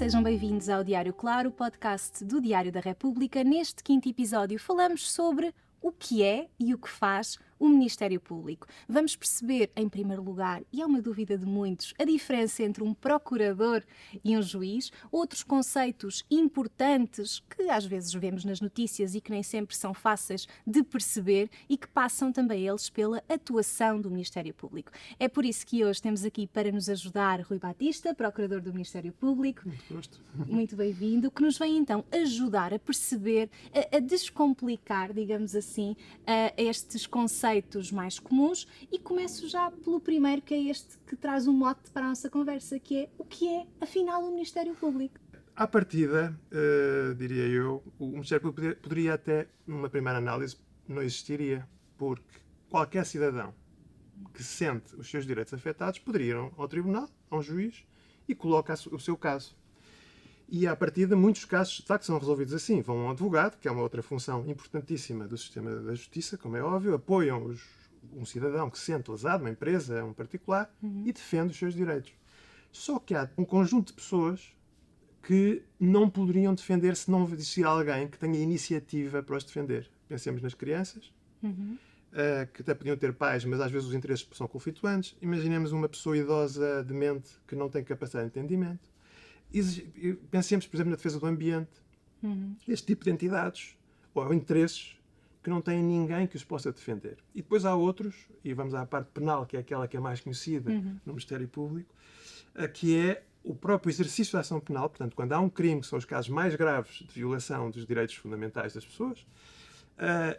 sejam bem-vindos ao Diário Claro, podcast do Diário da República. Neste 5º episódio falamos sobre o que é e o que faz o Ministério Público. Vamos perceber, em primeiro lugar, e é uma dúvida de muitos, a diferença entre um procurador e um juiz, outros conceitos importantes que às vezes vemos nas notícias e que nem sempre são fáceis de perceber e que passam também eles pela atuação do Ministério Público. É por isso que hoje temos aqui para nos ajudar Rui Batista, procurador do Ministério Público. Muito gosto. Muito bem-vindo, que nos vem então ajudar a perceber, a descomplicar, digamos assim, estes conceitos mais comuns, e começo já pelo primeiro, que é este que traz um mote para a nossa conversa, que é o que é, afinal, o Ministério Público. À partida, diria eu, o Ministério Público poderia até, numa primeira análise, não existiria, porque qualquer cidadão que sente os seus direitos afetados poderia ir ao tribunal, a um juiz, e coloca o seu caso. E, à partida, muitos casos, de facto, são resolvidos assim. Vão a um advogado, que é uma outra função importantíssima do sistema da justiça, como é óbvio, apoiam um cidadão que se sente lesado, uma empresa, um particular, e defende os seus direitos. Só que há um conjunto de pessoas que não poderiam defender se não existir alguém que tenha iniciativa para os defender. Pensemos nas crianças, que até podiam ter pais, mas às vezes os interesses são conflituantes. Imaginemos uma pessoa idosa, demente, que não tem capacidade de entendimento. Pensemos, por exemplo, na defesa do ambiente. Este tipo de entidades ou interesses que não têm ninguém que os possa defender. E depois há outros, e vamos à parte penal, que é aquela que é mais conhecida no Ministério Público, que é o próprio exercício da ação penal. Portanto, quando há um crime, que são os casos mais graves de violação dos direitos fundamentais das pessoas,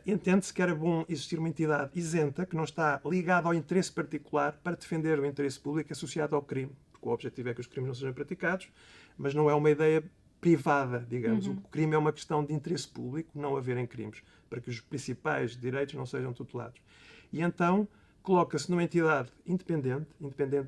entende-se que era bom existir uma entidade isenta, que não está ligada ao interesse particular, para defender o interesse público associado ao crime. Porque o objetivo é que os crimes não sejam praticados, mas não é uma ideia privada, digamos. O crime é uma questão de interesse público, não haverem crimes, para que os principais direitos não sejam tutelados. E então coloca-se numa entidade independente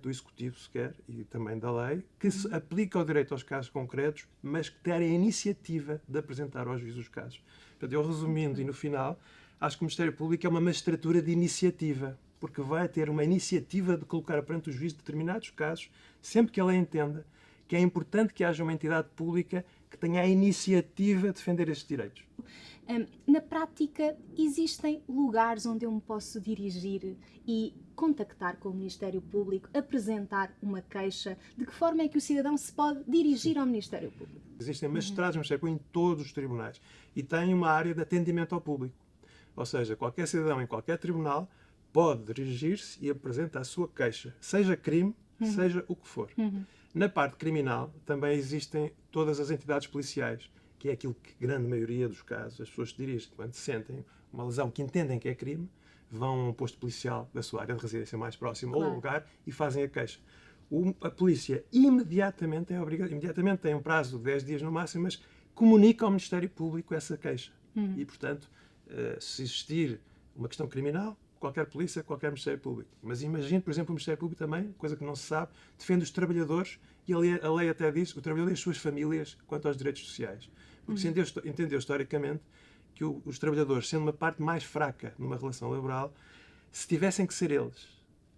do Executivo sequer, e também da lei, que se aplica o direito aos casos concretos, mas que tem a iniciativa de apresentar ao juiz os casos. Portanto, eu resumindo, e no final, acho que o Ministério Público é uma magistratura de iniciativa, porque vai ter uma iniciativa de colocar perante o juiz determinados casos, sempre que ele entenda que é importante que haja uma entidade pública que tenha a iniciativa de defender estes direitos. Na prática, existem lugares onde eu me posso dirigir e contactar com o Ministério Público, apresentar uma queixa? De que forma é que o cidadão se pode dirigir ao Ministério Público? Existem magistrados no Ministério Público em todos os tribunais e têm uma área de atendimento ao público. Ou seja, qualquer cidadão em qualquer tribunal pode dirigir-se e apresentar a sua queixa, seja crime, seja o que for. Na parte criminal também existem todas as entidades policiais, que é aquilo que a grande maioria dos casos as pessoas se dirigem quando sentem uma lesão que entendem que é crime, vão a um posto policial da sua área de residência mais próxima, claro, ou lugar, e fazem a queixa. A polícia imediatamente tem um prazo de 10 dias no máximo, mas comunica ao Ministério Público essa queixa. E, portanto, se existir uma questão criminal, qualquer polícia, qualquer Ministério Público. Mas imagine, por exemplo, o Ministério Público também, coisa que não se sabe, defende os trabalhadores, e a lei até diz o trabalhador e as suas famílias quanto aos direitos sociais. Porque se entendeu historicamente que os trabalhadores, sendo uma parte mais fraca numa relação laboral, se tivessem que ser eles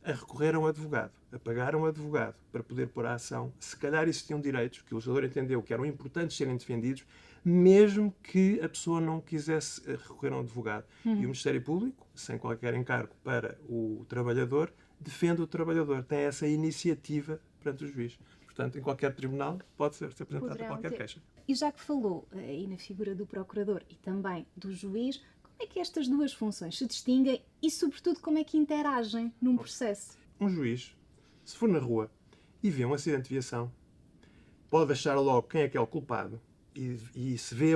a recorrer a um advogado, a pagar a um advogado para poder pôr a ação, se calhar existiam direitos que o legislador entendeu que eram importantes serem defendidos, mesmo que a pessoa não quisesse recorrer a um advogado. E o Ministério Público, sem qualquer encargo para o trabalhador, defende o trabalhador, tem essa iniciativa perante o juiz. Portanto, em qualquer tribunal pode ser apresentada qualquer queixa. E já que falou aí na figura do procurador e também do juiz, como é que estas duas funções se distinguem e, sobretudo, como é que interagem num processo? Um juiz, se for na rua e vê um acidente de viação, pode achar logo quem é que é o culpado e se vê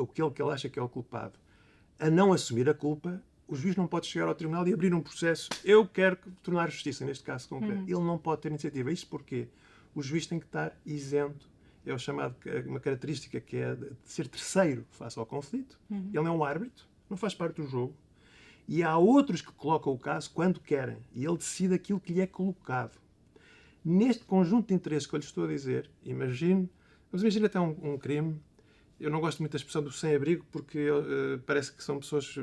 aquele que ele acha que é o culpado a não assumir a culpa, o juiz não pode chegar ao tribunal e abrir um processo. Eu quero tornar justiça, neste caso concreto. Ele não pode ter iniciativa. Isto porque o juiz tem que estar isento. É o chamado, uma característica que é de ser terceiro face ao conflito. Ele não é um árbitro, não faz parte do jogo. E há outros que colocam o caso quando querem. E ele decide aquilo que lhe é colocado. Neste conjunto de interesses que eu lhe estou a dizer, vamos imaginar até um crime. Eu não gosto muito da expressão do sem-abrigo, porque parece que são pessoas,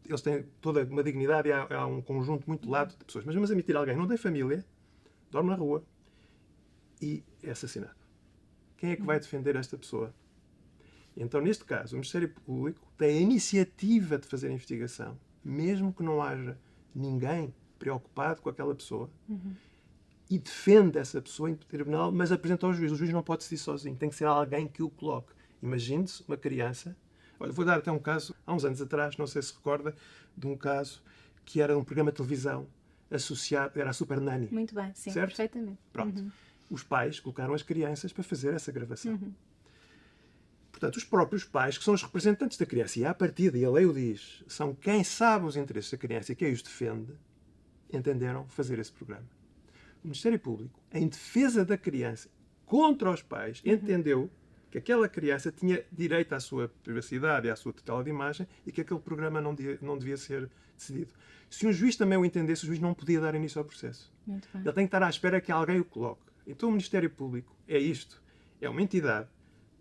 eles têm toda uma dignidade e há um conjunto muito lato de pessoas. Mas vamos admitir alguém, não tem família, dorme na rua e é assassinado. quem é que vai defender esta pessoa? Então, neste caso, o Ministério Público tem a iniciativa de fazer a investigação, mesmo que não haja ninguém preocupado com aquela pessoa, e defende essa pessoa em tribunal, mas apresenta ao juiz. O juiz não pode decidir sozinho, tem que ser alguém que o coloque. Imagine-se uma criança. Olha, vou dar até um caso, há uns anos atrás, não sei se recorda, de um caso que era um programa de televisão associado, era a Super Nanny. Muito bem, sim, certo? perfeitamente. Pronto. Os pais colocaram as crianças para fazer essa gravação. Portanto, os próprios pais, que são os representantes da criança, e à partida, e a lei o diz, são quem sabe os interesses da criança e quem os defende, entenderam fazer esse programa. O Ministério Público, em defesa da criança, contra os pais, entendeu que aquela criança tinha direito à sua privacidade e à sua tutela de imagem e que aquele programa não devia ser decidido. Se um juiz também o entendesse, o juiz não podia dar início ao processo. Muito bem. Ele tem que estar à espera que alguém o coloque. Então o Ministério Público é isto. É uma entidade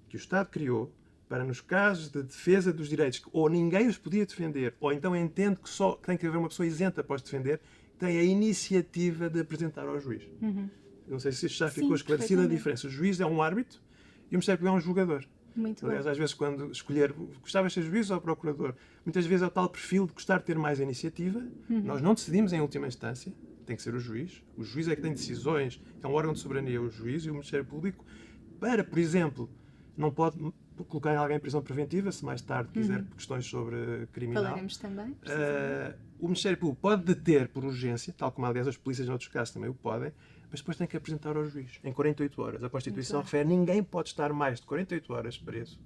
que o Estado criou para, nos casos de defesa dos direitos, que ou ninguém os podia defender, ou então entende que só tem que haver uma pessoa isenta para os defender, tem a iniciativa de apresentar ao juiz. Não sei se isto já ficou esclarecida a diferença. O juiz é um árbitro e o Ministério Público é um jogador. Muito Aliás, bem. às vezes, quando escolher, gostava de ser juiz ou procurador, muitas vezes é o tal perfil de gostar de ter mais iniciativa. Nós não decidimos em última instância, tem que ser o juiz. O juiz é que tem decisões, é um órgão de soberania, o juiz, e o Ministério Público, para, por exemplo, não pode colocar alguém em prisão preventiva, se mais tarde quiser questões sobre criminal. Falaremos também. O Ministério Público pode deter por urgência, tal como, aliás, as polícias, em outros casos, também o podem, mas depois tem que apresentar ao juiz, em 48 horas. A Constituição refere, ninguém pode estar mais de 48 horas preso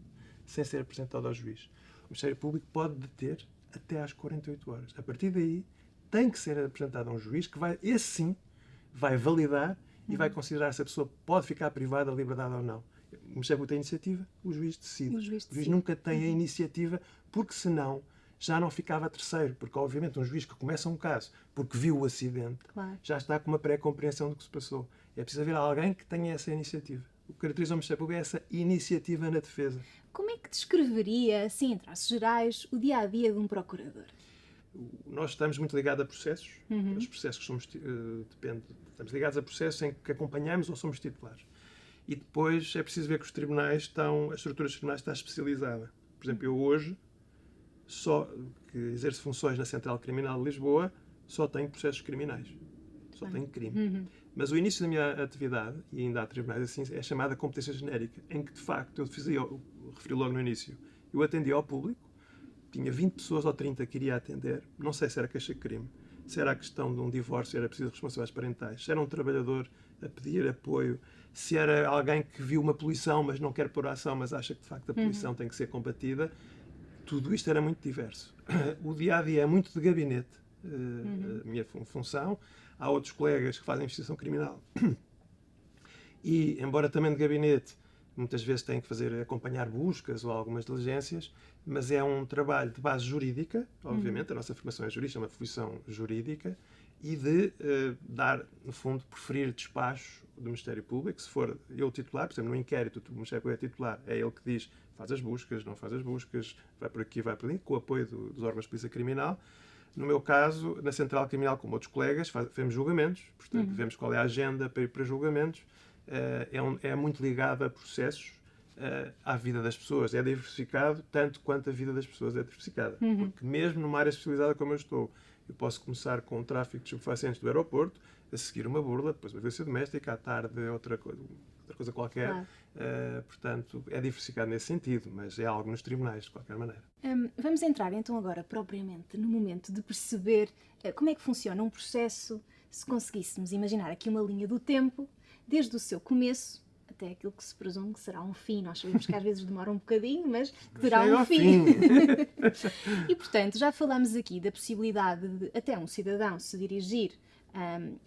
sem ser apresentado ao juiz. O Ministério Público pode deter até às 48 horas. A partir daí, tem que ser apresentado a um juiz que vai, esse sim, vai validar e vai considerar se a pessoa pode ficar privada da liberdade ou não. O Ministério Público tem iniciativa, o juiz decide. O juiz decide. Nunca tem a iniciativa, porque senão já não ficava terceiro. Porque, obviamente, um juiz que começa um caso porque viu o acidente, Claro. já está com uma pré-compreensão do que se passou. É preciso haver alguém que tenha essa iniciativa. O que caracteriza o Ministério Público é essa iniciativa na defesa. Como é que descreveria, assim, em traços gerais, o dia-a-dia de um procurador? Nós estamos muito ligados a processos. Os processos que somos, estamos ligados a processos em que acompanhamos ou somos titulares. E depois é preciso ver que os tribunais a estrutura dos tribunais está especializada. Por exemplo, eu hoje, só que exerço funções na Central Criminal de Lisboa, só tenho processos criminais. Só tenho crime. Mas o início da minha atividade, e ainda há tribunais assim, é chamada competência genérica, em que, de facto, eu referi logo no início, eu atendia ao público, tinha 20 pessoas ou 30 que iria atender, não sei se era queixa de crime, se era a questão de um divórcio, era preciso responsabilidades parentais, se era um trabalhador a pedir apoio, se era alguém que viu uma poluição, mas não quer pôr a ação, mas acha que, de facto, a poluição tem que ser combatida. Tudo isto era muito diverso. O dia-a-dia é muito de gabinete, a minha função. Há outros colegas que fazem investigação criminal e, embora também de gabinete, muitas vezes têm que acompanhar buscas ou algumas diligências, mas é um trabalho de base jurídica, obviamente, a nossa formação é jurídica, é uma profissão jurídica, e de dar, no fundo, preferir despachos do Ministério Público. Se for eu titular, por exemplo, no inquérito, o Ministério Público é titular, é ele que diz faz as buscas, não faz as buscas, vai por aqui, vai por ali, com o apoio dos órgãos de polícia criminal. No meu caso, na Central Criminal, como outros colegas, fazemos julgamentos, portanto, vemos qual é a agenda para ir para julgamentos. É muito ligado a processos, à vida das pessoas. É diversificado tanto quanto a vida das pessoas é diversificada. Porque mesmo numa área especializada como eu estou, eu posso começar com o tráfico de estupefacientes do aeroporto, a seguir uma burla, depois uma violência doméstica, à tarde outra coisa qualquer. Claro. Portanto, é diversificado nesse sentido, mas é algo nos tribunais, de qualquer maneira. Vamos entrar então agora propriamente no momento de perceber como é que funciona um processo, se conseguíssemos imaginar aqui uma linha do tempo, desde o seu começo até aquilo que se presume que será um fim. Nós sabemos que às vezes demora um bocadinho, mas que terá um fim. E, portanto, já falámos aqui da possibilidade de até um cidadão se dirigir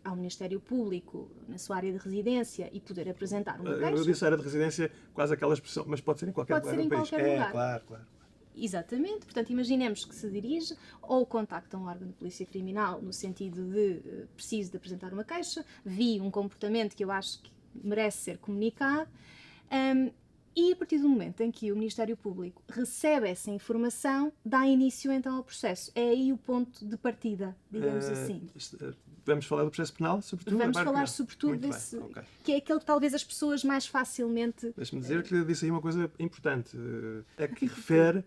ao Ministério Público na sua área de residência e poder apresentar uma queixa. Eu disse área de residência, quase aquela expressão, mas pode ser em qualquer lugar do país. Claro. Exatamente, portanto, imaginemos que se dirige ou contacta um órgão de polícia criminal no sentido de preciso de apresentar uma queixa, vi um comportamento que eu acho que merece ser comunicado. E a partir do momento em que o Ministério Público recebe essa informação, dá início então ao processo. É aí o ponto de partida, digamos assim. Vamos falar do processo penal, sobretudo? Vamos falar sobretudo Muito desse, bem, ok. que é aquele que talvez as pessoas mais facilmente... Deixa-me dizer que disse aí uma coisa importante. É que refere,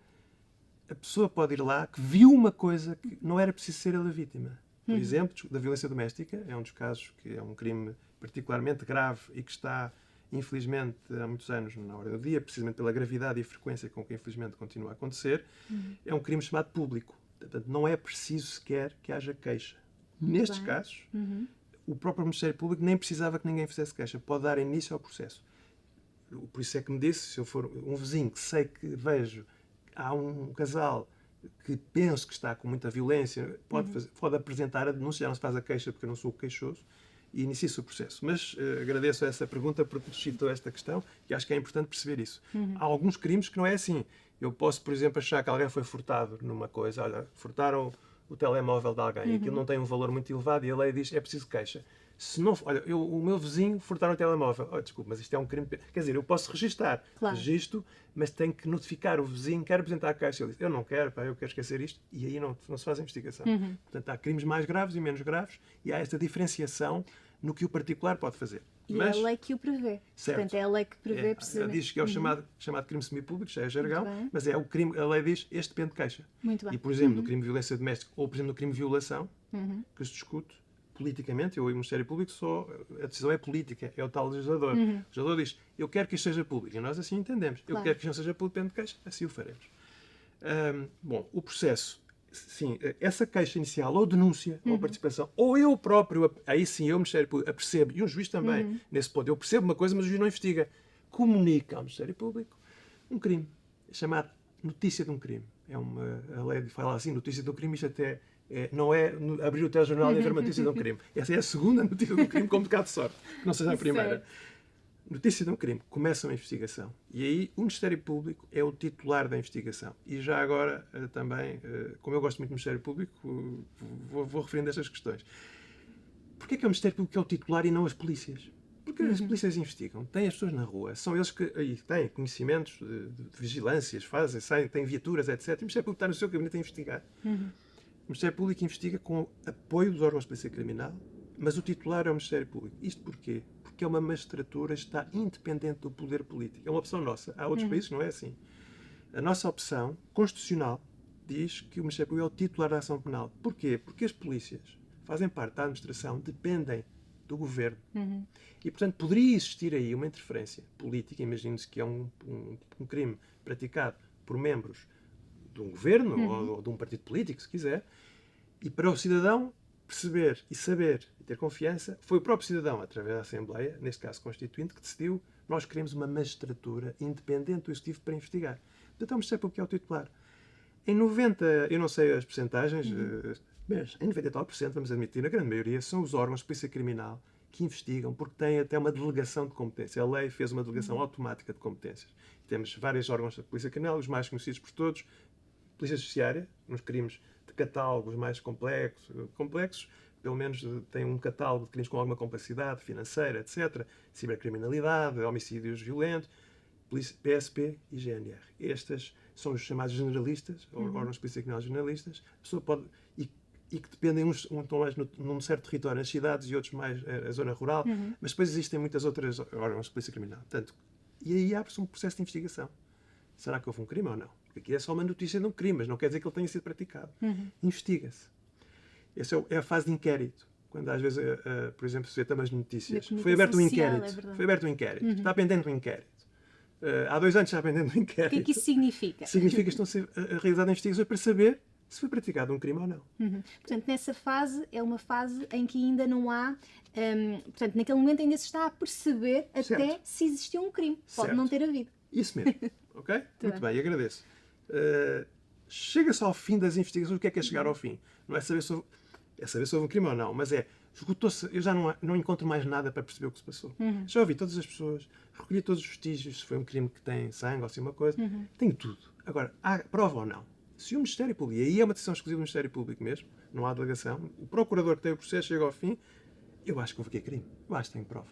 a pessoa pode ir lá que viu uma coisa que não era preciso ser ela vítima. Por exemplo, da violência doméstica, é um dos casos que é um crime particularmente grave e que está, infelizmente, há muitos anos na ordem do dia, precisamente pela gravidade e a frequência com que, infelizmente, continua a acontecer. É um crime chamado público. Portanto, não é preciso sequer que haja queixa. Nestes casos, o próprio Ministério Público nem precisava que ninguém fizesse queixa. Pode dar início ao processo. Por isso é que me disse, se eu for um vizinho que sei que vejo, há um casal que penso que está com muita violência, pode apresentar a denúncia, já não se faz a queixa porque eu não sou o queixoso, e inicia-se o processo. Mas agradeço essa pergunta porque suscitou esta questão e acho que é importante perceber isso. Há alguns crimes que não é assim. Eu posso, por exemplo, achar que alguém foi furtado numa coisa, olha, furtaram o telemóvel de alguém e aquilo não tem um valor muito elevado e a lei diz é preciso queixa. Se não, olha, o meu vizinho furtaram o telemóvel. Oh, desculpe, mas isto é um crime. Quer dizer, eu posso registar, registro, mas tenho que notificar o vizinho, quero apresentar a queixa. Ele diz, eu não quero, pá, eu quero esquecer isto, e aí não se faz a investigação. Portanto, há crimes mais graves e menos graves, e há esta diferenciação no que o particular pode fazer. E é a lei que o prevê. Certo. Portanto, é a lei que prevê precisamente. Diz que é o chamado crime semipúblico, já é jargão, mas é o crime, a lei diz, este depende de queixa. Muito bem. E, por exemplo, no crime de violência doméstica, ou, por exemplo, no crime de violação, que se discute politicamente, eu e o Ministério Público, a decisão é política, é o tal legislador. O legislador diz, eu quero que isto seja público, e nós assim entendemos. Eu quero que isto não seja público, depende de queixa, assim o faremos. Bom, o processo, sim, essa queixa inicial, ou denúncia, ou participação, ou eu próprio, aí sim, eu, o Ministério Público, apercebo, e um juiz também, nesse ponto, eu percebo uma coisa, mas o juiz não investiga, comunica ao Ministério Público um crime, chamado notícia de um crime. A lei fala assim, notícia de um crime, isto até não é abrir o telejornal e ver uma notícia de um crime. Essa é a segunda notícia de um crime, com um bocado de sorte, que não seja a primeira. Notícia de um crime, começa uma investigação. E aí o Ministério Público é o titular da investigação. E já agora também, como eu gosto muito do Ministério Público, vou referindo estas questões. Porquê que é o Ministério Público que é o titular e não as polícias? Porque as polícias investigam, têm as pessoas na rua, são eles que têm conhecimentos de vigilâncias, saem, têm viaturas, etc. E o Ministério Público está no seu gabinete a investigar. O Ministério Público investiga com apoio dos órgãos de polícia criminal, mas o titular é o Ministério Público. Isto porquê? Porque é uma magistratura, está independente do poder político. É uma opção nossa. Há outros países que não é assim. A nossa opção constitucional diz que o Ministério Público é o titular da ação penal. Porquê? Porque as polícias fazem parte da administração, dependem do governo. E, portanto, poderia existir aí uma interferência política. Imagine-se que é um crime praticado por membros de um governo ou de um partido político, se quiser, e para o cidadão perceber e saber e ter confiança, foi o próprio cidadão, através da Assembleia, neste caso constituinte, que decidiu nós queremos uma magistratura independente do Executivo para investigar. Portanto, é o Ministério Público que é o titular. Em 90%, eu não sei as percentagens, mas em 90 e tal %, vamos admitir, na grande maioria, são os órgãos de polícia criminal que investigam, porque têm até uma delegação de competência. A lei fez uma delegação automática de competências. Temos vários órgãos de polícia criminal, os mais conhecidos por todos, Polícia Judiciária, nos crimes de catálogos mais complexos, pelo menos tem um catálogo de crimes com alguma complexidade financeira, etc. Cibercriminalidade, homicídios violentos, PSP e GNR. Estas são os chamados generalistas, órgãos de polícia criminal generalistas. A pessoa pode, e que dependem uns estão mais num certo território, nas cidades, e outros mais na zona rural, mas depois existem muitas outras órgãos de polícia criminal. Portanto, e aí abre-se um processo de investigação. Será que houve um crime ou não? Porque aqui é só uma notícia de um crime, mas não quer dizer que ele tenha sido praticado. Investiga-se. Essa é a fase de inquérito. Quando às vezes, por exemplo, se vê também as notícias. Foi aberto um inquérito. Foi aberto um inquérito. Está pendente um inquérito. Há 2 anos está pendente um inquérito. O que é que isso significa? Significa que estão a ser realizadas investigações para saber se foi praticado um crime ou não. Portanto, nessa fase, é uma fase em que ainda não há... portanto, naquele momento ainda se está a perceber até se existiu um crime. Pode não ter havido. Isso mesmo. Ok? Muito bem, agradeço. Chega-se ao fim das investigações. O que é chegar ao fim? Não é saber se houve um crime ou não, mas esgotou-se. Eu já não encontro mais nada para perceber o que se passou. Já ouvi todas as pessoas, recolhi todos os vestígios, se foi um crime que tem sangue ou se uma coisa. Tenho tudo. Agora, há prova ou não? Se o Ministério Público, e aí é uma decisão exclusiva do Ministério Público mesmo, não há delegação, o procurador que tem o processo chega ao fim, eu acho que houve aqui crime. Eu acho que tenho prova.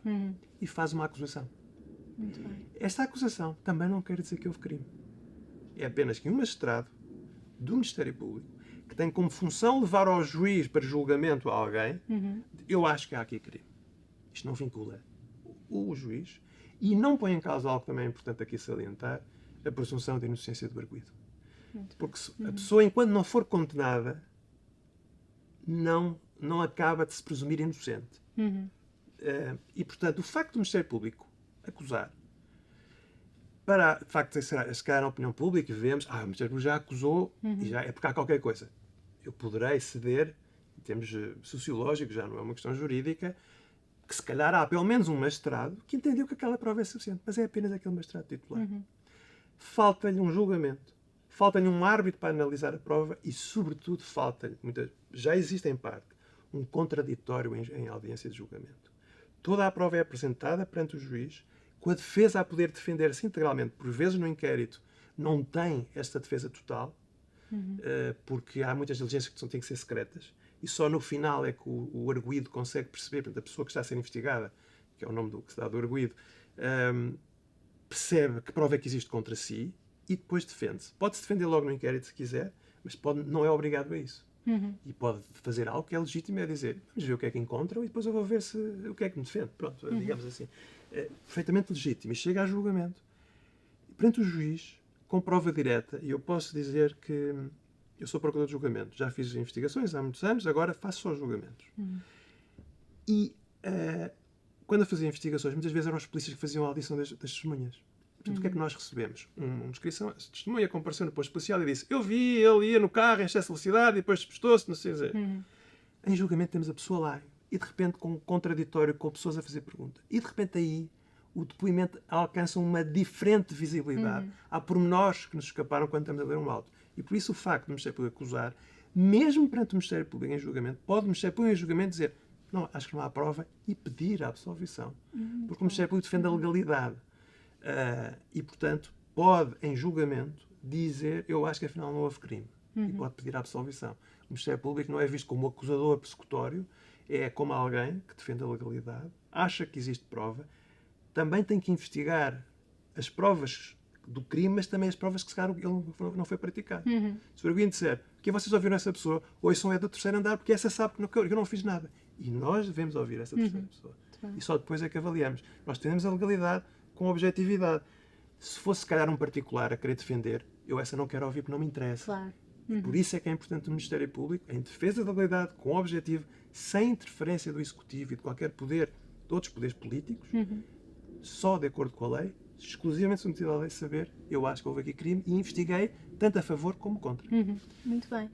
E faz uma acusação. Muito bem. Esta acusação também não quer dizer que houve crime. É apenas que um magistrado do Ministério Público, que tem como função levar ao juiz para julgamento a alguém, eu acho que há aqui crime. Isto não vincula o juiz e não põe em causa algo que também é importante aqui salientar, a presunção de inocência do arguido. Porque a pessoa, enquanto não for condenada, não acaba de se presumir inocente. E, portanto, o facto do Ministério Público acusar, para, de facto, se calhar na opinião pública, vemos, o Ministério Público já acusou e já é porque há qualquer coisa. Eu poderei ceder, em termos sociológicos, já não é uma questão jurídica, que se calhar há pelo menos um magistrado que entendeu que aquela prova é suficiente, mas é apenas aquele magistrado titular. Falta-lhe um julgamento, falta-lhe um árbitro para analisar a prova e, sobretudo, falta-lhe, já existe em parte, um contraditório em audiência de julgamento. Toda a prova é apresentada perante o juiz, com a defesa a poder defender-se integralmente. Por vezes, no inquérito, não tem esta defesa total, porque há muitas diligências que têm que ser secretas, e só no final é que o arguido consegue perceber, portanto, a pessoa que está a ser investigada, que é o nome do que se dá do arguido, percebe que prova é que existe contra si e depois defende-se. Pode-se defender logo no inquérito se quiser, mas não é obrigado a isso. E pode fazer algo que é legítimo, é dizer, vamos ver o que é que encontram e depois eu vou ver o que é que me defende. Pronto, digamos assim. É perfeitamente legítimo. E chega a julgamento. Perante o juiz, com prova direta, e eu posso dizer que eu sou procurador de julgamento, já fiz investigações há muitos anos, agora faço só julgamentos. E quando eu fazia investigações, muitas vezes eram os polícias que faziam a audição das testemunhas. Portanto, o que é que nós recebemos? Uma descrição, a testemunha compareceu no posto policial e disse: eu vi, ele ia no carro em excesso de velocidade e depois despistou-se, não sei dizer. Em julgamento temos a pessoa lá e de repente com um contraditório, com pessoas a fazer pergunta. E de repente aí o depoimento alcança uma diferente visibilidade. Há pormenores que nos escaparam quando estamos a ler um auto. E por isso o facto do Ministério Público acusar, mesmo perante o Ministério Público em julgamento, pode o Ministério Público em julgamento dizer: não, acho que não há prova, e pedir a absolvição. Porque o Ministério Público defende a legalidade. E, portanto, pode, em julgamento, dizer: eu acho que afinal não houve crime. E pode pedir a absolvição. O Ministério Público não é visto como acusador persecutório, é como alguém que defende a legalidade, acha que existe prova, também tem que investigar as provas do crime, mas também as provas que se calhar ele não foi praticado. Se o arguido disser: o que vocês ouviram essa pessoa? Ouçam é do terceiro andar, porque essa sabe que eu não fiz nada. E nós devemos ouvir essa terceira pessoa. E só depois é que avaliamos. Nós temos a legalidade com objetividade. Se fosse, se calhar, um particular a querer defender, eu essa não quero ouvir porque não me interessa. Claro. Por isso é que é importante o Ministério Público, em defesa da legalidade, com objetivo, sem interferência do Executivo e de qualquer poder, de outros poderes políticos, só de acordo com a lei, exclusivamente submetido à lei, saber: eu acho que houve aqui crime e investiguei tanto a favor como contra. Muito bem.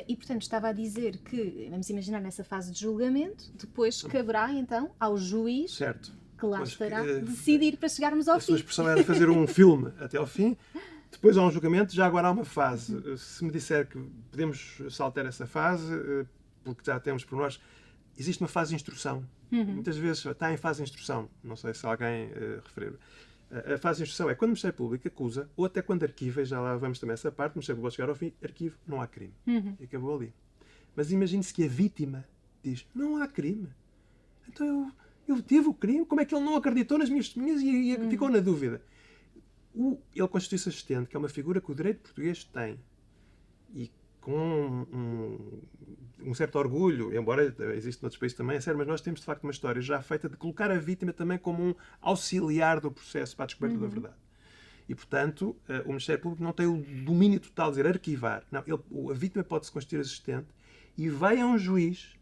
E, portanto, estava a dizer que, vamos imaginar nessa fase de julgamento, depois caberá, então, ao juiz, certo, que lá estará, decidir para chegarmos ao fim. A sua expressão era fazer um filme até ao fim, depois há um julgamento, já agora há uma fase. Se me disser que podemos saltar essa fase, porque já temos por nós, existe uma fase de instrução. Muitas vezes está em fase de instrução, não sei se alguém referiu. A fase de instrução é quando o Ministério Público acusa, ou até quando arquiva, e já lá vamos também a essa parte, o Ministério Público chegar ao fim, arquivo, não há crime. E acabou ali. Mas imagine-se que a vítima diz: não há crime. Então eu tive o crime, como é que ele não acreditou nas minhas testemunhas e ficou na dúvida? Ele constitui-se assistente, que é uma figura que o direito português tem, e com um certo orgulho, embora exista noutros países também, é sério, mas nós temos de facto uma história já feita de colocar a vítima também como um auxiliar do processo para a descoberta da verdade. E, portanto, o Ministério Público não tem o domínio total de dizer arquivar. Não, a vítima pode-se constituir assistente e vai a um juiz,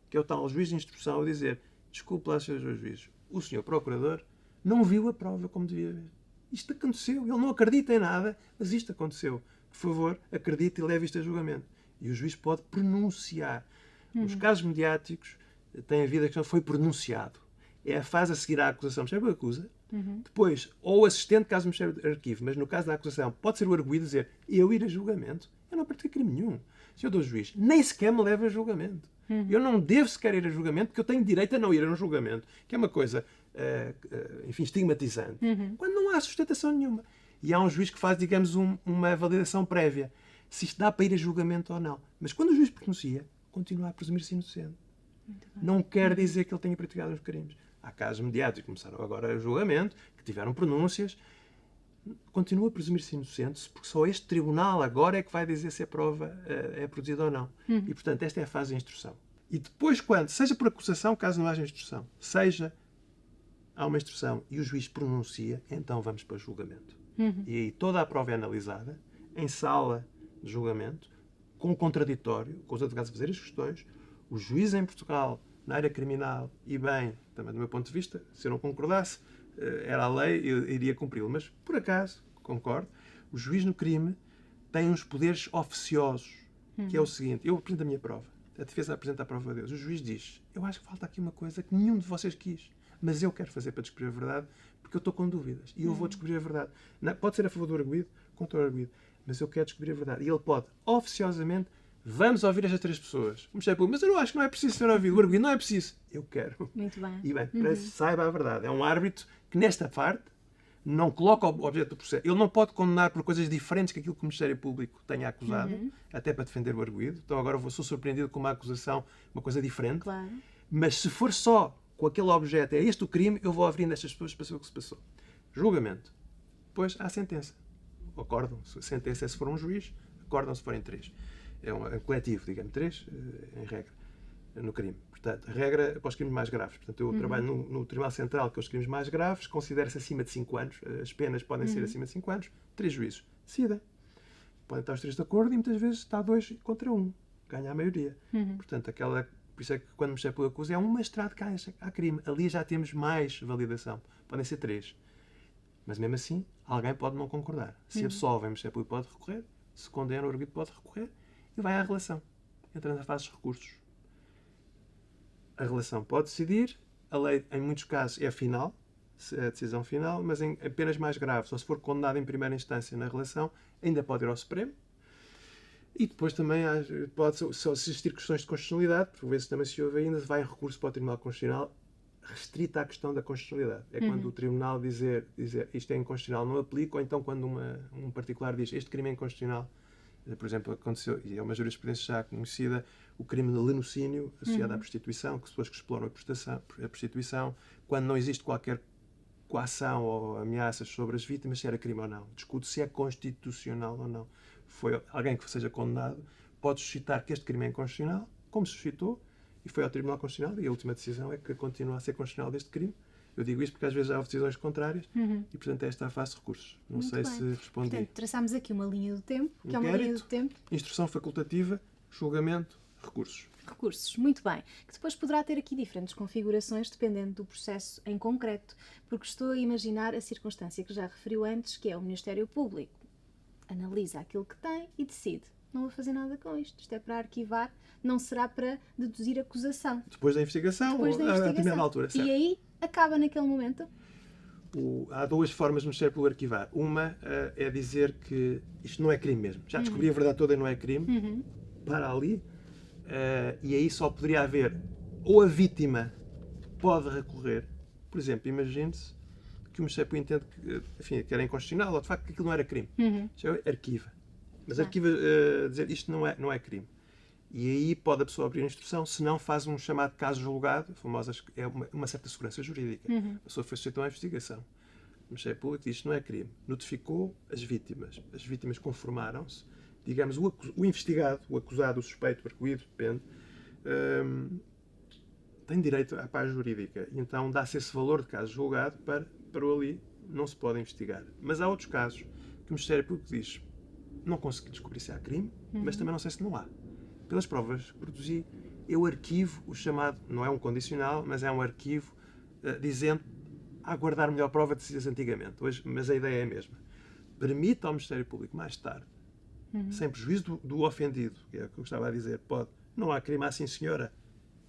que é o tal juiz de instrução, a dizer: desculpe lá, Sr. Juiz, o Sr. Procurador não viu a prova como devia ver. Isto aconteceu. Ele não acredita em nada, mas isto aconteceu. Por favor, acredite e leve isto a julgamento. E o juiz pode pronunciar. Nos casos mediáticos, tem havido a questão: foi pronunciado. É a fase a seguir à acusação. O Ministério acusa. Depois, ou o assistente, caso o Ministério arquive, mas no caso da acusação, pode ser o arguido dizer: eu ir a julgamento. Eu não pratiquei crime nenhum. Senhor do juiz, nem sequer me leva a julgamento. Eu não devo sequer ir a julgamento, porque eu tenho direito a não ir a um julgamento, que é uma coisa, enfim, estigmatizante, quando não há sustentação nenhuma. E há um juiz que faz, digamos, uma validação prévia, se isto dá para ir a julgamento ou não. Mas quando o juiz pronuncia, continua a presumir-se inocente. Não quer dizer que ele tenha praticado os crimes. há casos mediáticos, começaram agora o julgamento, que tiveram pronúncias, continua a presumir-se inocente, porque só este tribunal agora é que vai dizer se a prova é produzida ou não. E, portanto, esta é a fase de instrução. E depois, quando, seja por acusação, caso não haja instrução, seja há uma instrução e o juiz pronuncia, então vamos para o julgamento. E aí toda a prova é analisada, em sala de julgamento, com o contraditório, com os advogados a fazer as questões, o juiz em Portugal, na área criminal, e bem, também do meu ponto de vista, se eu não concordasse, era a lei, eu iria cumpri-lo. Mas, por acaso, concordo, o juiz no crime tem uns poderes oficiosos, que é o seguinte: eu apresento a minha prova, a defesa apresenta a prova deles, o juiz diz, eu acho que falta aqui uma coisa que nenhum de vocês quis, mas eu quero fazer para descobrir a verdade, porque eu estou com dúvidas, e eu vou descobrir a verdade. Não, pode ser a favor do arguido, contra o arguido, mas eu quero descobrir a verdade. E ele pode, oficiosamente, vamos ouvir estas 3 pessoas. Mas eu não acho que não é preciso ser ouvido. O arguido não é preciso. Eu quero. Muito bem. E bem, para que saiba a verdade. É um árbitro que, nesta parte, não coloca o objeto do processo. Ele não pode condenar por coisas diferentes que aquilo que o Ministério Público tenha acusado, até para defender o arguido. Então agora sou surpreendido com uma acusação, uma coisa diferente. Claro. Mas se for só com aquele objeto, é este o crime, eu vou ouvir nestas pessoas para saber o que se passou. Julgamento. Depois há sentença. Acordam. A sentença é se for um juiz, acordam se forem 3. É um coletivo, digamos, 3, em regra, no crime. Portanto, a regra é para os crimes mais graves. Portanto, eu trabalho no Tribunal Central, que é os crimes mais graves, considera-se acima de 5 anos, as penas podem ser acima de 5 anos, 3 juízes decidem. Podem estar os 3 de acordo e muitas vezes está 2 contra 1. Ganha a maioria. Portanto, por isso é que quando o Ministério Público acusa, é um magistrado que há crime. Ali já temos mais validação. Podem ser 3. Mas mesmo assim, alguém pode não concordar. Se absolve, o Ministério Público pode recorrer. Se condena, o arguido pode recorrer. E vai à relação. Entra na fase de recursos. A relação pode decidir. A lei, em muitos casos, é final. É a decisão final. Mas em apenas mais graves, ou se for condenado em primeira instância na relação, ainda pode ir ao Supremo. E depois também pode só existir questões de constitucionalidade. Por vezes também se houve ainda, vai em recurso para o Tribunal Constitucional restrita à questão da constitucionalidade. É quando o Tribunal dizer isto é inconstitucional, não aplica, ou então quando um particular diz este crime é inconstitucional. Por exemplo, aconteceu, e é uma jurisprudência já conhecida, o crime de lenocínio associado à prostituição, que pessoas que exploram a prostituição, quando não existe qualquer coação ou ameaças sobre as vítimas, se era crime ou não. Discute se é constitucional ou não. Foi alguém que seja condenado, pode suscitar que este crime é inconstitucional, como suscitou, e foi ao Tribunal Constitucional, e a última decisão é que continua a ser constitucional deste crime. Eu digo isto porque às vezes há decisões contrárias e, portanto, esta é a fase de recursos. Não Muito sei bem. se respondi. Portanto, traçámos aqui uma linha do tempo, que é uma Inquérito, linha do tempo. Instrução facultativa, julgamento, recursos. Recursos, muito bem. Que depois poderá ter aqui diferentes configurações dependendo do processo em concreto, porque estou a imaginar a circunstância que já referiu antes, que é o Ministério Público analisa aquilo que tem e decide. Não vou fazer nada com isto. Isto é para arquivar, não será para deduzir acusação. Depois da investigação, Depois da ou investigação. a determinada altura, certo? E aí acaba naquele momento. Há 2 formas do Ministério Público arquivar. Uma é dizer que isto não é crime mesmo. Já descobri a verdade toda e não é crime. Para ali. E aí só poderia haver, ou a vítima pode recorrer. Por exemplo, imagine-se que o Ministério Público entende que, enfim, que era inconstitucional, ou de facto que aquilo não era crime. Já arquiva. Mas arquiva dizer isto não é crime. E aí pode a pessoa abrir a instrução, se não faz um chamado caso julgado, famosas, é uma certa segurança jurídica. A pessoa foi sujeita a uma investigação. O Ministério Público diz que não é crime. Notificou as vítimas conformaram-se. Digamos, o investigado, o acusado, o suspeito, o arguido, depende, tem direito à paz jurídica. E então dá-se esse valor de caso julgado para o ali não se pode investigar. Mas há outros casos que o Ministério Público diz não consegui descobrir se há crime, mas também não sei se não há. Pelas provas que produzi, eu arquivo o chamado, não é um condicional, mas é um arquivo dizendo a aguardar melhor prova de decididas antigamente. Hoje, mas a ideia é a mesma. Permite ao Ministério Público, mais tarde, sem prejuízo do ofendido, que é o que eu estava a dizer, pode, não há crime assim, senhora,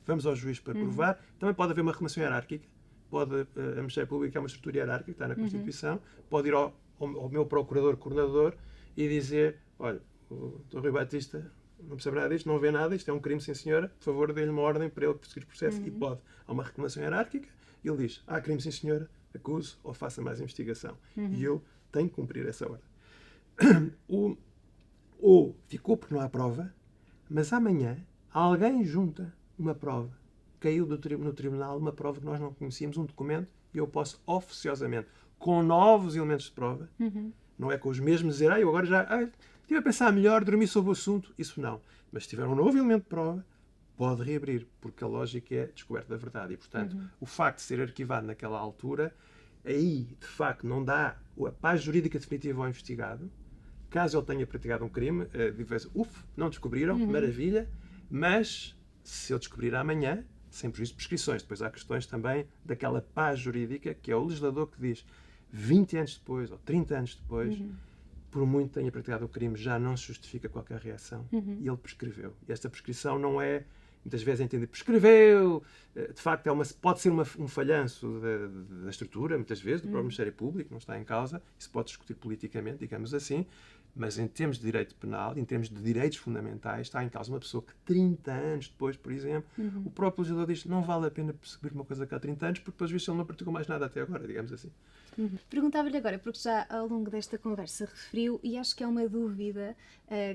vamos ao juiz para provar. Também pode haver uma reclamação hierárquica, pode, a Ministério Público é uma estrutura hierárquica, está na Constituição, pode ir ao meu procurador-coordenador e dizer, olha, o Dr. Rui Batista não percebe nada disto, não vê nada, isto é um crime, sim senhora, por favor, dê-lhe uma ordem para ele prosseguir o processo. E pode. Há uma reclamação hierárquica, e ele diz, há crime, sim senhora, acuse ou faça mais investigação. E eu tenho que cumprir essa ordem. Ou ficou porque não há prova, mas amanhã alguém junta uma prova caiu no tribunal uma prova que nós não conhecíamos, um documento, e eu posso oficiosamente, com novos elementos de prova, não é com os mesmos, dizer, eu agora já estive a pensar melhor, dormi sobre o assunto, isso não. Mas se tiver um novo elemento de prova, pode reabrir, porque a lógica é a descoberta da verdade. E, portanto, o facto de ser arquivado naquela altura, aí, de facto, não dá a paz jurídica definitiva ao investigado. Caso ele tenha praticado um crime, não descobriram, maravilha, mas se ele descobrir amanhã, sem prejuízo de prescrições, depois há questões também daquela paz jurídica, que é o legislador que diz 20 anos depois ou 30 anos depois, por muito que tenha praticado o crime, já não se justifica qualquer reação e ele prescreveu. E esta prescrição não é, muitas vezes, entender prescreveu, de facto pode ser um falhanço da estrutura, muitas vezes, do próprio Ministério Público, não está em causa, isso pode discutir politicamente, digamos assim, mas em termos de direito penal, em termos de direitos fundamentais, está em causa uma pessoa que 30 anos depois, por exemplo, o próprio legislador diz que não vale a pena perseguir uma coisa que há 30 anos, porque depois visto ele não praticou mais nada até agora, digamos assim. Perguntava-lhe agora, porque já ao longo desta conversa referiu, e acho que é uma dúvida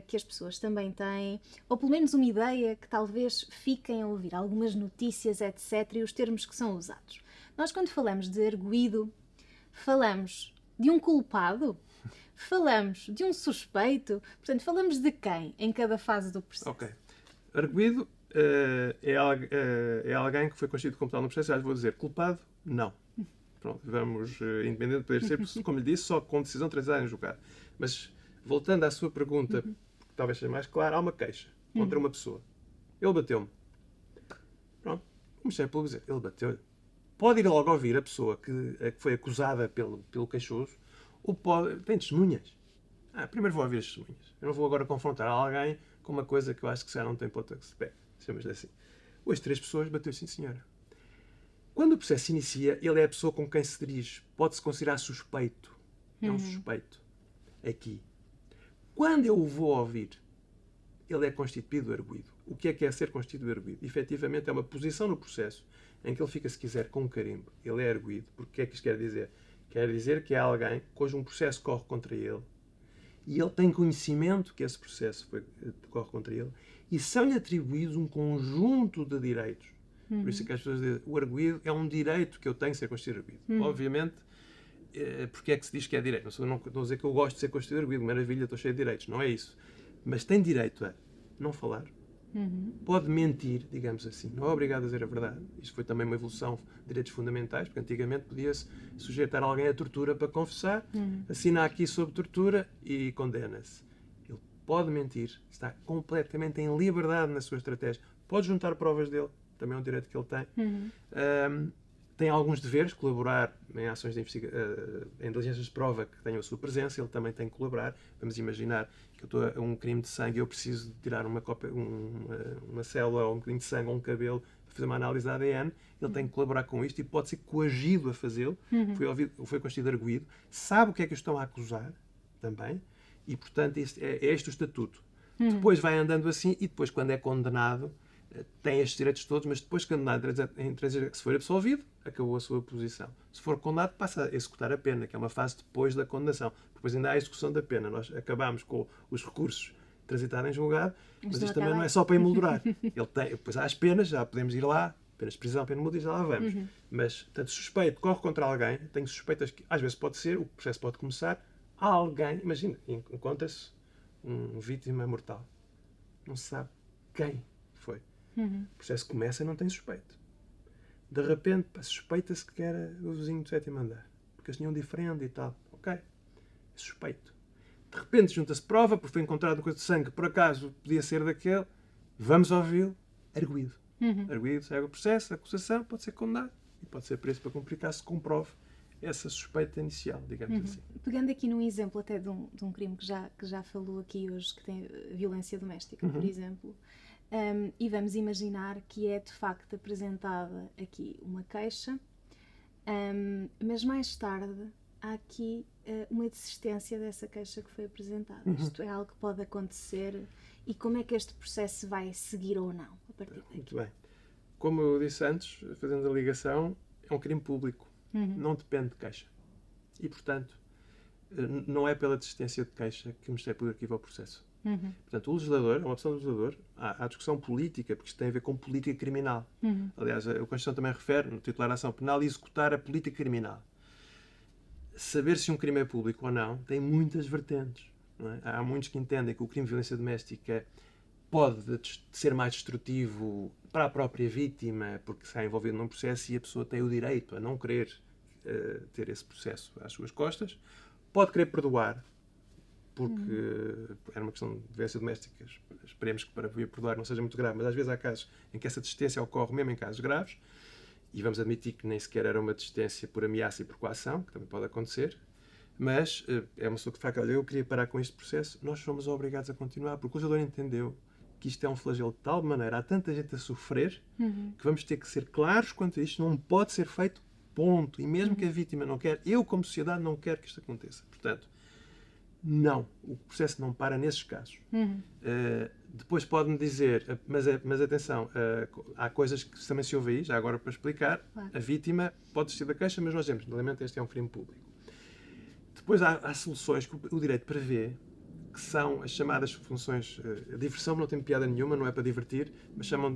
que as pessoas também têm, ou pelo menos uma ideia que talvez fiquem a ouvir algumas notícias, etc., e os termos que são usados. Nós, quando falamos de arguido, falamos de um culpado? Falamos de um suspeito? Portanto, falamos de quem em cada fase do processo? Ok. Arguido é alguém que foi constituído como tal no processo. Já lhe vou dizer, culpado, não. Pronto, vamos, independente de poder ser, como lhe disse, só com decisão transitada em julgado. Mas, voltando à sua pergunta, porque talvez seja mais claro, há uma queixa contra uma pessoa. Ele bateu-me. Pronto. O Ministério Público diz, ele bateu-lhe. Pode ir logo ouvir a pessoa que foi acusada pelo queixoso, ou tem testemunhas. Primeiro vou ouvir as testemunhas. Eu não vou agora confrontar alguém com uma coisa que eu acho que já não tem ponta que se pega. Chamamos-lhe assim. Hoje 3 pessoas bateu, sim senhora. Quando o processo se inicia, ele é a pessoa com quem se dirige. Pode-se considerar suspeito. É um suspeito. Aqui. Quando eu o vou ouvir, ele é constituído arguido. O que é ser constituído arguido? Efetivamente é uma posição no processo em que ele fica, se quiser, com um carimbo. Ele é arguido. Porque o que é que isto quer dizer? Quer dizer que é alguém cujo um processo corre contra ele e ele tem conhecimento que esse processo corre contra ele e são-lhe atribuídos um conjunto de direitos. Por isso é que as pessoas dizem, o arguido é um direito que eu tenho de ser constituído arguido. Obviamente, porque é que se diz que é direito? Não estou a dizer que eu gosto de ser constituído arguido, maravilha, estou cheio de direitos. Não é isso. Mas tem direito a não falar, pode mentir, digamos assim, não é obrigado a dizer a verdade. Isto foi também uma evolução de direitos fundamentais, porque antigamente podia-se sujeitar alguém à tortura para confessar, assina aqui sob tortura e condena-se. Ele pode mentir, está completamente em liberdade na sua estratégia, pode juntar provas dele, também é um direito que ele tem. Tem alguns deveres, colaborar em ações de em diligências de prova que tenham a sua presença, ele também tem que colaborar. Vamos imaginar que eu estou a um crime de sangue e eu preciso de tirar uma célula ou um bocadinho de sangue ou um cabelo para fazer uma análise de ADN, ele tem que colaborar com isto e pode ser coagido a fazê-lo, foi constituído arguido, sabe o que é que o estão a acusar também, e portanto é este o estatuto. Depois vai andando assim e depois, quando é condenado, tem estes direitos todos, mas depois, condenado, se for absolvido, acabou a sua posição. Se for condenado, passa a executar a pena, que é uma fase depois da condenação. Depois ainda há a execução da pena. Nós acabamos com os recursos transitados em julgado, mas isto também não é só para emoldurar. Depois há as penas, já podemos ir lá, penas de prisão, pena de multa, já lá vamos. Mas, tanto suspeito, corre contra alguém, tenho suspeitas que às vezes pode ser, o processo pode começar, há alguém, imagina, encontra-se uma vítima mortal. Não se sabe quem foi. O processo começa e não tem suspeito. De repente, suspeita-se que era o vizinho do 7º andar. Porque eles tinham diferente e tal. Ok. É suspeito. De repente, junta-se prova, porque foi encontrado uma coisa de sangue, por acaso podia ser daquele. Vamos ouvi-lo. Arguido. Arguido, segue o processo, a acusação, pode ser condenado. E pode ser preso para cumprir, caso se comprove essa suspeita inicial, digamos assim. Pegando aqui num exemplo até de um crime que já falou aqui hoje, que tem violência doméstica, por exemplo. E vamos imaginar que é de facto apresentada aqui uma queixa, mas mais tarde há aqui uma desistência dessa queixa que foi apresentada. Isto é algo que pode acontecer e como é que este processo vai seguir ou não a partir daqui? Muito bem. Como eu disse antes, fazendo a ligação, é um crime público, não depende de queixa. E, portanto, não é pela desistência de queixa que o Ministério Público arquiva o processo. Portanto, o legislador, é uma opção do legislador, há discussão política, porque isto tem a ver com política criminal. Aliás, a Constituição também refere, no título da ação penal, executar a política criminal. Saber se um crime é público ou não tem muitas vertentes. Não é? Há muitos que entendem que o crime de violência doméstica pode ser mais destrutivo para a própria vítima, porque está envolvido num processo e a pessoa tem o direito a não querer ter esse processo às suas costas. Pode querer perdoar, porque era uma questão de violência doméstica. Esperemos que para vir perdoar não seja muito grave, mas às vezes há casos em que essa desistência ocorre mesmo em casos graves, e vamos admitir que nem sequer era uma desistência por ameaça e por coação, que também pode acontecer, mas é uma pessoa que fala, olha, eu queria parar com este processo, nós somos obrigados a continuar, porque o legislador entendeu que isto é um flagelo de tal maneira, há tanta gente a sofrer, que vamos ter que ser claros quanto a isto, não pode ser feito, ponto. E mesmo que a vítima não quer, eu como sociedade não quero que isto aconteça. Portanto, não, o processo não para nesses casos. Depois pode-me dizer, mas atenção, há coisas que também se ouve aí, já agora para explicar, a vítima pode desistir da queixa, mas nós dizemos, normalmente este é um crime público. Depois há soluções que o direito prevê, que são as chamadas funções, a diversão não tem piada nenhuma, não é para divertir, mas chamam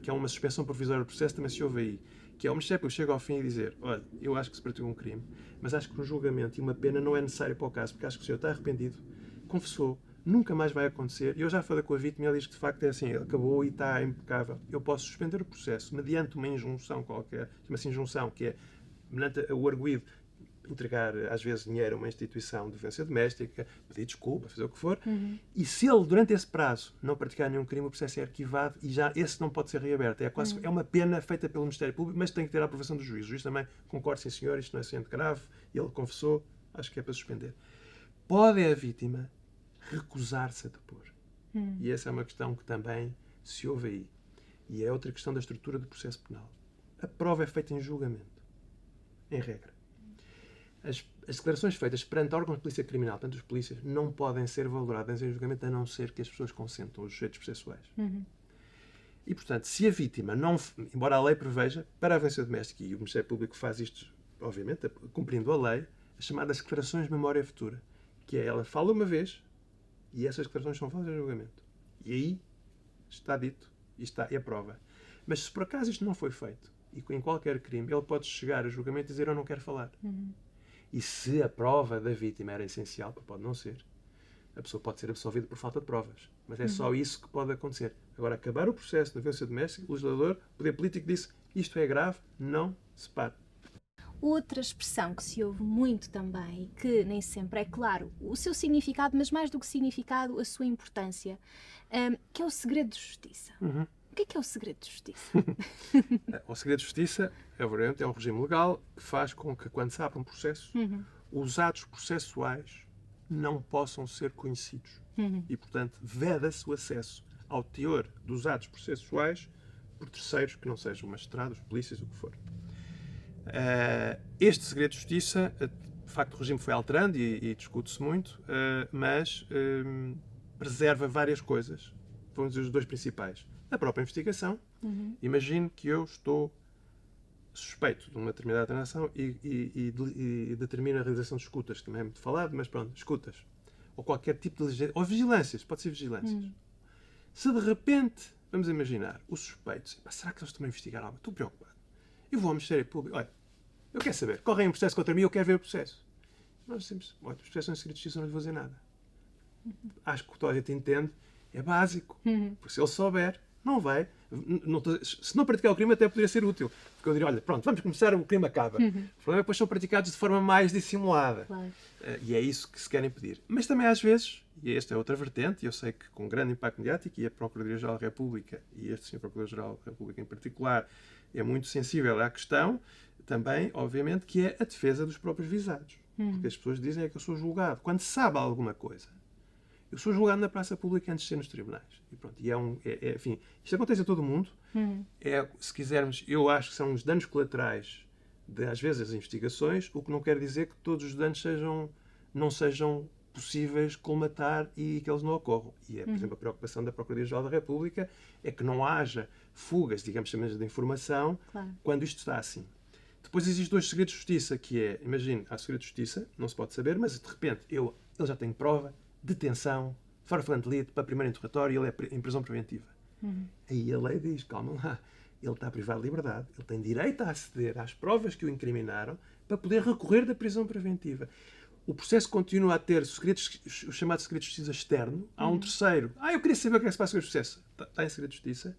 que é uma suspensão provisória do processo, também se ouve aí, que é o Ministério Público chega ao fim e dizer, olha, eu acho que se praticou um crime, mas acho que um julgamento e uma pena não é necessário para o caso, porque acho que o senhor está arrependido, confessou, nunca mais vai acontecer, e eu já falei com a vítima e ele diz que de facto é assim, ele acabou e está impecável, eu posso suspender o processo mediante uma injunção qualquer, chama-se injunção, que é, mediante o arguido, entregar, às vezes, dinheiro a uma instituição de violência doméstica, pedir desculpa, fazer o que for, e se ele, durante esse prazo, não praticar nenhum crime, o processo é arquivado e já esse não pode ser reaberto. É uma pena feita pelo Ministério Público, mas tem que ter a aprovação do juiz. O juiz também concorda, sim senhor, isto não é sendo grave, ele confessou, acho que é para suspender. Pode a vítima recusar-se a depor. E essa é uma questão que também se ouve aí. E é outra questão da estrutura do processo penal. A prova é feita em julgamento, em regra. As declarações feitas perante órgãos de polícia criminal, portanto os polícias, não podem ser valoradas em julgamento a não ser que as pessoas consentam, os sujeitos processuais. E, portanto, se a vítima não, embora a lei preveja, para a violência doméstica, e o Ministério Público faz isto, obviamente, cumprindo a lei, as chamadas declarações de memória futura, que é ela fala uma vez e essas declarações são faladas em julgamento. E aí está dito e é prova. Mas se por acaso isto não foi feito, e em qualquer crime, ele pode chegar a julgamento e dizer eu não quero falar. E se a prova da vítima era essencial, pode não ser, a pessoa pode ser absolvida por falta de provas. Mas é só isso que pode acontecer. Agora, acabar o processo da violência doméstica, o legislador, o poder político disse isto é grave, não se pare. Outra expressão que se ouve muito também, que nem sempre é claro o seu significado, mas mais do que significado, a sua importância, que é o segredo de justiça. O que é o segredo de justiça? O segredo de justiça é um regime legal que faz com que, quando se abre um processo, os atos processuais não possam ser conhecidos. E, portanto, veda-se o acesso ao teor dos atos processuais por terceiros que não sejam magistrados, polícias, o que for. Este segredo de justiça, de facto, o regime foi alterando e discute-se muito, mas preserva várias coisas. Vamos dizer os dois principais. A própria investigação. Imagino que eu estou suspeito de uma determinada transação e determino a realização de escutas, que também é muito falado, mas pronto, escutas. Ou qualquer tipo de diligência. Ou vigilâncias, pode ser vigilâncias. Se de repente, vamos imaginar, os suspeitos, será que eles estão a investigar algo? Estou preocupado. Eu vou ao Ministério Público, olha, eu quero saber, correm um processo contra mim, eu quero ver o processo. Nós dizemos, olha, os processos são segredo de justiça, não lhes vou dizer nada. Acho que o toda a gente entende, é básico. Porque se ele souber, não vai. Se não praticar o crime, até poderia ser útil. Porque eu diria, olha, pronto, vamos começar, o crime acaba. O problema é que depois são praticados de forma mais dissimulada. Claro. E é isso que se quer impedir. Mas também às vezes, e esta é outra vertente, e eu sei que com grande impacto mediático, e a Procuradoria-Geral da República, e este Sr. Procurador-Geral da República em particular, é muito sensível à questão, também, obviamente, que é a defesa dos próprios visados. Porque as pessoas dizem que eu sou julgado. Quando se sabe alguma coisa, eu sou julgado na praça pública antes de ser nos tribunais. E pronto, enfim, isto acontece a todo mundo. Se quisermos, eu acho que são os danos colaterais de, às vezes, as investigações, o que não quer dizer que todos os danos não sejam possíveis colmatar e que eles não ocorram. E é, por exemplo, a preocupação da Procuradoria-Geral da República é que não haja fugas, digamos, chamadas de informação, quando isto está assim. Depois existem dois segredos de justiça, que é, imagine, há segredo de justiça, não se pode saber, mas de repente ele já tem prova, detenção, fora flagrante delito, para primeiro interrogatório, ele é em prisão preventiva. Aí a lei diz, calma lá, ele está privado de liberdade, ele tem direito a aceder às provas que o incriminaram para poder recorrer da prisão preventiva. O processo continua a ter o chamado segredo de justiça externo. Há um terceiro. Eu queria saber o que é que se passa com o processo. Está em segredo de justiça.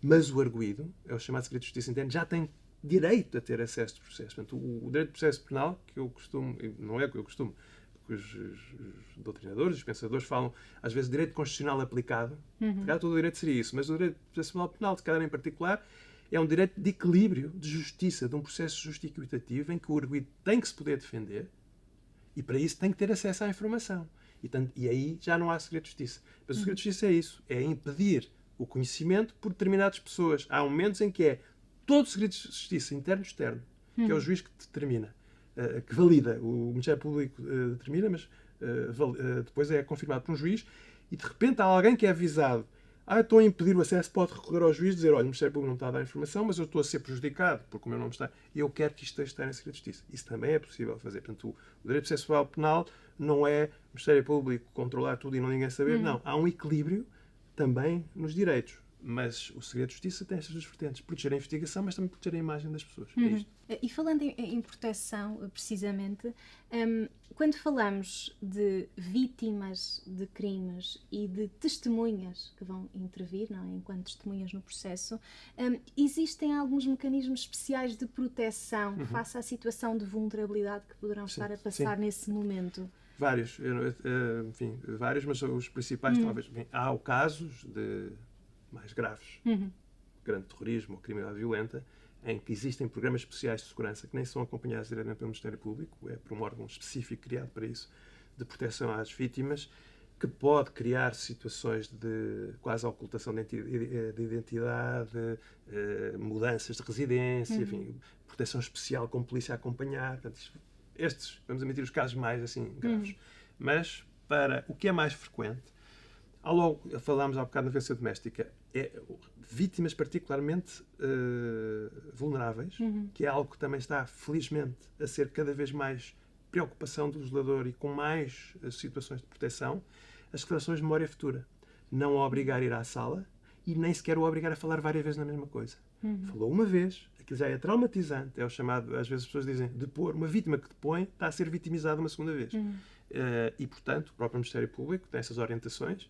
Mas o arguido, é o chamado segredo de justiça interno, já tem direito a ter acesso ao processo. Portanto, o direito de processo penal, que eu costumo, não é que eu costumo, porque os doutrinadores, os pensadores falam, às vezes, direito constitucional aplicado. Todo o direito seria isso. Mas o direito de processo penal, de cada um em particular, é um direito de equilíbrio, de justiça, de um processo justificativo em que o arguido tem que se poder defender e, para isso, tem que ter acesso à informação. E aí já não há segredo de justiça. Mas o segredo de justiça é isso, é impedir o conhecimento por determinadas pessoas. Há momentos em que é todo o segredo de justiça, interno e externo, que é o juiz que determina, que valida. O Ministério Público determina, mas depois é confirmado por um juiz e, de repente, há alguém que é avisado. Estou a impedir o acesso, pode recorrer ao juiz e dizer, olha, o Ministério Público não está a dar informação, mas eu estou a ser prejudicado porque o meu nome está e eu quero que isto esteja em segredo de justiça. Isso também é possível fazer. Portanto, o direito processual penal não é o Ministério Público controlar tudo e não ninguém saber. Não, há um equilíbrio também nos direitos. Mas o segredo de justiça tem estas duas vertentes. Proteger a investigação, mas também proteger a imagem das pessoas. É isto. E falando em proteção, precisamente, quando falamos de vítimas de crimes e de testemunhas que vão intervir, não é, enquanto testemunhas no processo, existem alguns mecanismos especiais de proteção face à situação de vulnerabilidade que poderão estar a passar nesse momento? Vários, vários, mas os principais talvez. Bem, há casos de mais graves, grande terrorismo ou criminalidade violenta, em que existem programas especiais de segurança que nem são acompanhados diretamente pelo Ministério Público, é por um órgão específico criado para isso, de proteção às vítimas, que pode criar situações de quase ocultação de identidade, mudanças de residência, enfim, proteção especial com polícia a acompanhar. Portanto, estes, vamos admitir, os casos mais assim graves. Mas, para o que é mais frequente, logo falámos há bocado na violência doméstica, vítimas particularmente vulneráveis, que é algo que também está, felizmente, a ser cada vez mais preocupação do legislador e com mais situações de proteção, as declarações de memória futura. Não o obrigar a ir à sala e nem sequer o obrigar a falar várias vezes na mesma coisa. Falou uma vez, aquilo já é traumatizante, é o chamado, às vezes as pessoas dizem, depor. Uma vítima que depõe está a ser vitimizada uma segunda vez. E, portanto, o próprio Ministério Público tem essas orientações,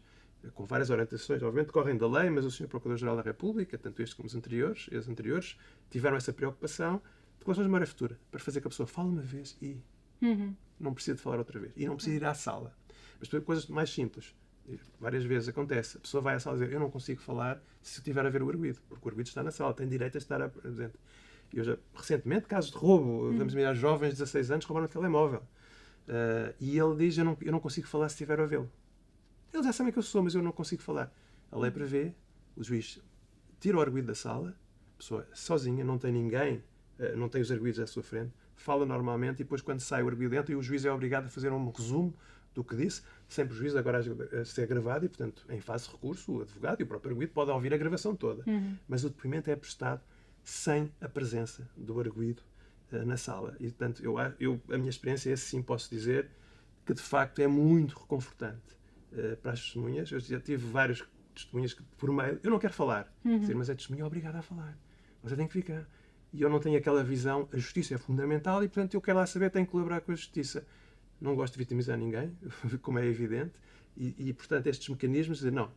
com várias orientações, obviamente, correm da lei, mas o Sr. Procurador-Geral da República, tanto este como os anteriores, tiveram essa preocupação de declarações de memória futura, para fazer que a pessoa fale uma vez e não precisa de falar outra vez. E não precisa ir à sala. Mas coisas mais simples. Várias vezes acontece. A pessoa vai à sala e diz, eu não consigo falar se estiver a ver o arguido, porque o arguido está na sala, tem direito a estar presente. E eu já, recentemente, casos de roubo, vamos mirar jovens de 16 anos roubaram um telemóvel. E ele diz, eu não consigo falar se estiver a vê-lo. Eles já sabem que eu sou, mas eu não consigo falar. A lei prevê, o juiz tira o arguido da sala, a pessoa sozinha, não tem ninguém, não tem os arguidos à sua frente, fala normalmente e depois quando sai o arguido dentro e o juiz é obrigado a fazer um resumo do que disse, sem prejuízo agora a ser gravado e, portanto, em fase de recurso, o advogado e o próprio arguido podem ouvir a gravação toda. Mas o depoimento é prestado sem a presença do arguido na sala. E, portanto, a minha experiência, sim, posso dizer que, de facto, é muito reconfortante para as testemunhas. Eu já tive várias testemunhas que, por meio, eu não quero falar, dizer, mas a testemunha é obrigada a falar. Você tem que ficar. E eu não tenho aquela visão, a justiça é fundamental e, portanto, eu quero lá saber, tenho que colaborar com a justiça. Não gosto de vitimizar ninguém, como é evidente, e portanto, estes mecanismos, dizer, não,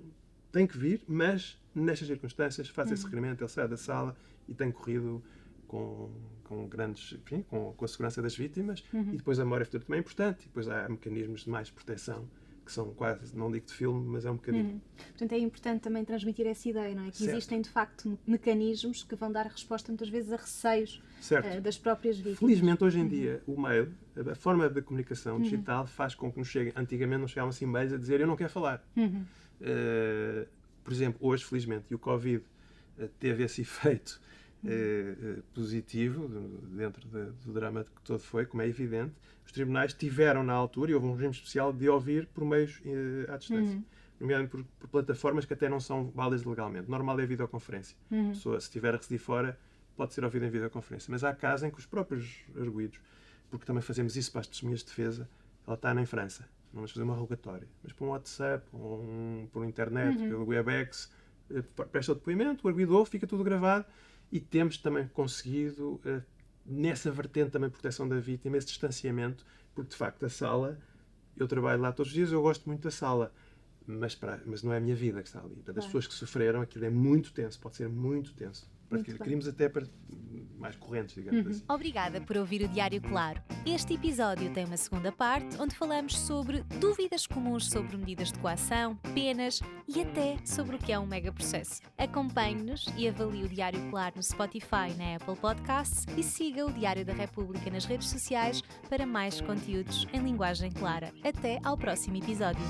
tem que vir, mas nestas circunstâncias, faça esse requerimento, ele sai da sala e tem corrido com grandes, enfim, com a segurança das vítimas, e depois a memória futura também é importante, e depois há mecanismos de mais proteção, que são quase, não digo de filme, mas é um bocadinho. Portanto, é importante também transmitir essa ideia, não é? Que certo. Existem, de facto, mecanismos que vão dar resposta, muitas vezes, a receios das próprias vítimas. Felizmente, hoje em dia, o mail, a forma de comunicação digital, faz com que nos chegue. Antigamente, não chegavam-se e-mails a dizer eu não quero falar. Por exemplo, hoje, felizmente, e o Covid teve esse efeito positivo dentro do drama que todo foi, como é evidente, os tribunais tiveram na altura, e houve um regime especial de ouvir por meios à distância, nomeadamente por plataformas que até não são válidas legalmente. Normal é a videoconferência. A pessoa, se estiver a residir fora, pode ser ouvida em videoconferência. Mas há casos em que os próprios arguidos, porque também fazemos isso para as testemunhas de defesa, ela está em França, vamos fazer uma rogatória, mas por um WhatsApp, ou por internet, pelo WebEx, presta o depoimento, o arguidor, fica tudo gravado e temos também conseguido, nessa vertente também proteção da vítima, esse distanciamento, porque de facto a sala, eu trabalho lá todos os dias, eu gosto muito da sala, mas não é a minha vida que está ali. Portanto, as pessoas que sofreram, aquilo é muito tenso, pode ser muito tenso. Crimes até mais correntes, digamos assim. Obrigada por ouvir o Diário Claro. Este episódio tem uma segunda parte onde falamos sobre dúvidas comuns sobre medidas de coação, penas e até sobre o que é um megaprocesso. Acompanhe-nos e avalie o Diário Claro no Spotify e na Apple Podcasts e siga o Diário da República nas redes sociais para mais conteúdos em linguagem clara. Até ao próximo episódio.